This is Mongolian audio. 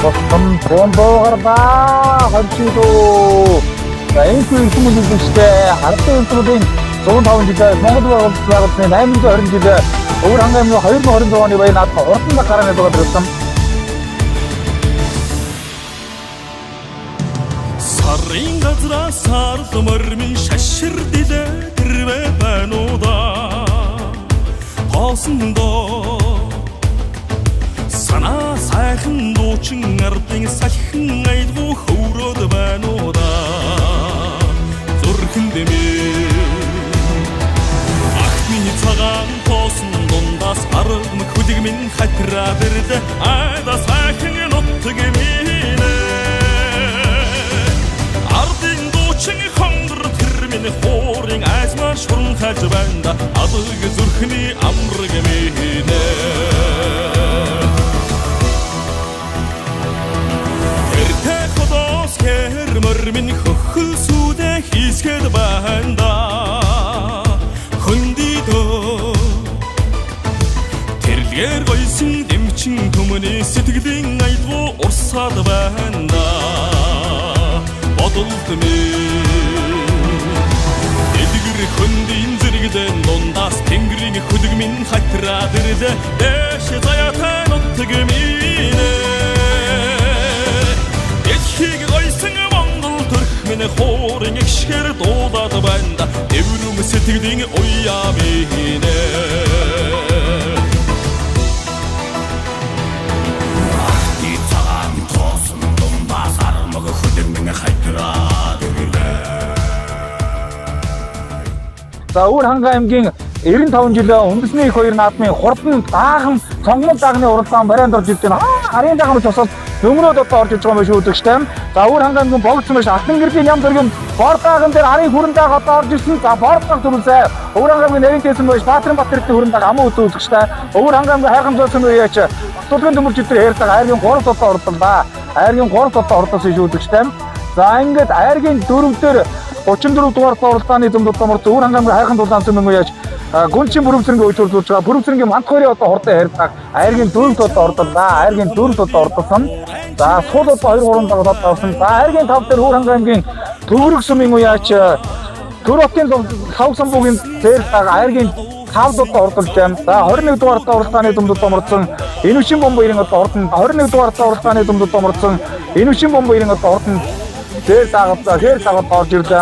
Босton бомбоогаараа хавчидoo. За энэ хүмүүс үзэжтэй хардсан үйлдвэрийн 105 жилээр Монгол байгууллагын 820 жилээр өвөр хангамын 2026 оны баян наад хурдан гарааны дугаар төрсөн. Сарын газраа сарлмөрмийн шашир дилээ тэрвэ бануда хоосндоо санаа сайхан дуучин ардын салхин айлгуу хөврөөд бануда зүрхэн дэмээ ахны цагаан тоосон дундаас аргам хүлэгмэн хатраа бэрдэ айда сайхан нутг минь ардын дуучин хонгор тэрмэн хоорын айсмар шурн хаж банда адаг зүрхний амраг минь Мөрмин хөхсүдэ хийсгэд банда хөндидөө тэрлгээр гойсон дэмчин төмөний сэтгэлийн айлгуу урсаад банда бодолдмэ эдгэр хөндийн зэрэгдэн дундаас тэнгэрийн хөдөгмин хатраа дэрдэ дэш заяатай нутг минь эдхийг гойсон Миний хоорын эгшгэр дуудаад байна эврүм сэтгэлийн уяа минь Ахти цагаан тоосон дундаас армаг хөдөлмөн хайтраа дэглээ За өвөр хангай аймгийн 95 жилийн үндэсний их хоёр наадмын хурдан даахан цонгон даагны уралдаан барайнд орж ирж байна. Харын даагны тусаад нөмрөөд одоо орж иж байгаа юм шүү үзэгчтэй. За өвөр хангай аймгийн богдсон маш алтан гэрлийн ям зөргийн бордааган дээр харын хүрэн дааг одоо орж ирсэн. За бордог төрүүлээ. Өвөр хангай аймгийн нарийн дэсэн байж Баатарбаттэртний хүрэн дааг амуу үзэгчтэй. Өвөр хангай аймгийн хайрхан зоосон үеяч Батулгын төмөрч өдөр ярьдаг айргийн 3 толгой ордлоо. Айргийн 3 толгой ордосон шүү үзэгчтэй. За ингээд айргийн 4 дээр 34 дугаар уралдааны зэмдүүдээр өвөр хангай аймгийн хайрхан дулаан цөмөн үеяч гүнчин бүрэмцэргийн үйлдвэрлэж байгаа. Бүрэмцэргийн мантхойрын одоо хурдан ярьдаг. Айргийн 4 толгой ордлоо. Айргийн 4 толгой ордосон. За сул одоо 2 3 толгой тавсан. За айргийн 5 дээр өвөр хангай аймгийн төвөрг сүмийн үеяч Төр хотын хав самбуугийн зэрэг айргийн 5 толгой ордолж байна. За 21 дугаар уралдааны зэмдүүд оморцсон. Инүшин бомбын одоо ордон 21 дугаар уралдааны зэмдүүд оморцсон. Инүшин бомбын одоо ордон дээр дагаад орж ирлээ.